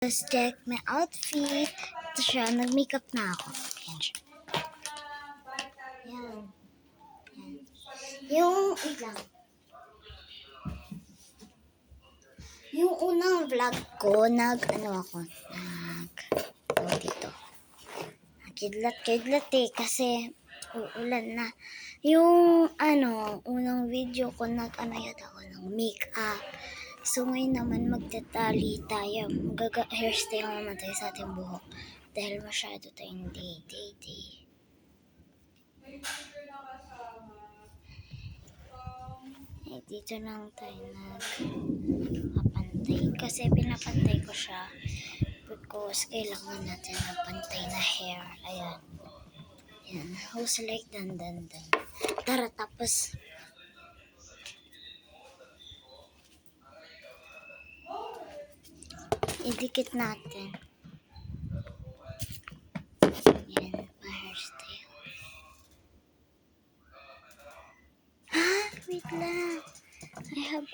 Let's check my outfit. Ito siya, nag-makeup na ako. Ayan siya. Ayan. Ayan. Wait lang. Yung unang vlog ko, Kidlat kasi uulan na. Yung unang video ko, ako ng makeup. So ngayon naman magtatali tayo. Hairstyle naman tayo sa ating buhok. Dahil masyado tayong day. Dito lang tayo nagpapantay. Kasi pinapantay ko siya because kailangan natin ng pantay na hair. Ayan. Ayan. Who's like dan. Tara, tapos idikit natin. Ayan, pa-hairstyle. Wait lang. I have...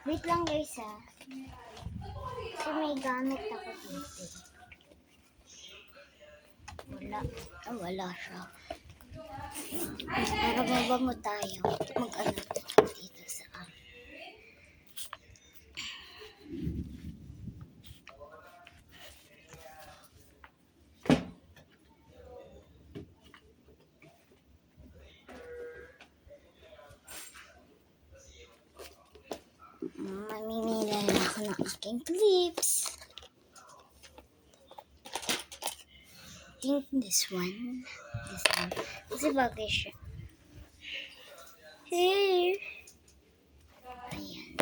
Wait lang guys Kasi may gamit ako dito. Wala siya. Para mabango tayo. Dito sa mamimila na ako ng aking clips. I think this one. Kasi bagay siya. Here. Ayan.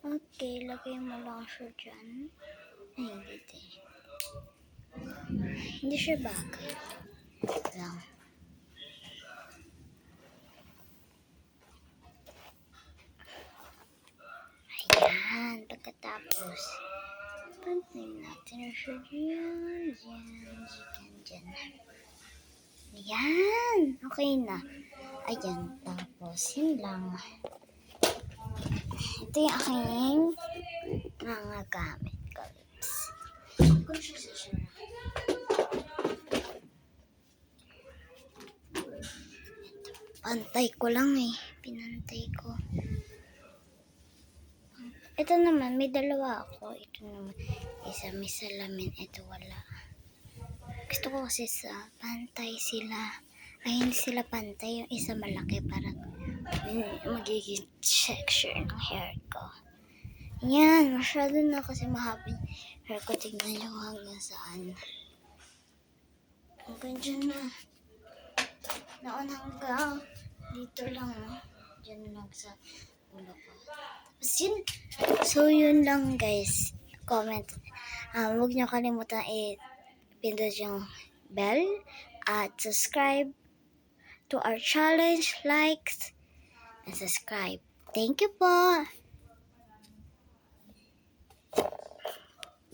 Okay, lagay mo lang siya dyan. Ay, hindi siya bagay. Lang. Ayan, pagkatapos pantay natin siya dyan. Ayan, okay na. Ayan, tapos yun lang. Ito yung aking mga gamit ko. Pantay ko lang pinantay ko. Ito naman, may dalawa ako. Ito naman, isa may salamin, ito wala. Gusto ko kasi sa pantay sila. Ay, hindi sila pantay. Yung isa malaki, parang magiging texture ng hair ko. Yan, masyado na kasi mahaba yung hair ko. Tignan nyo hanggang saan. Hanggang dyan na. Noon hanggang dito lang. Dyan lang sa ulo ko. Tapos yun. So, yun lang guys. Comment. Huwag nyo kalimutan pindot yung bell at subscribe to our challenge. Like and subscribe. Thank you po.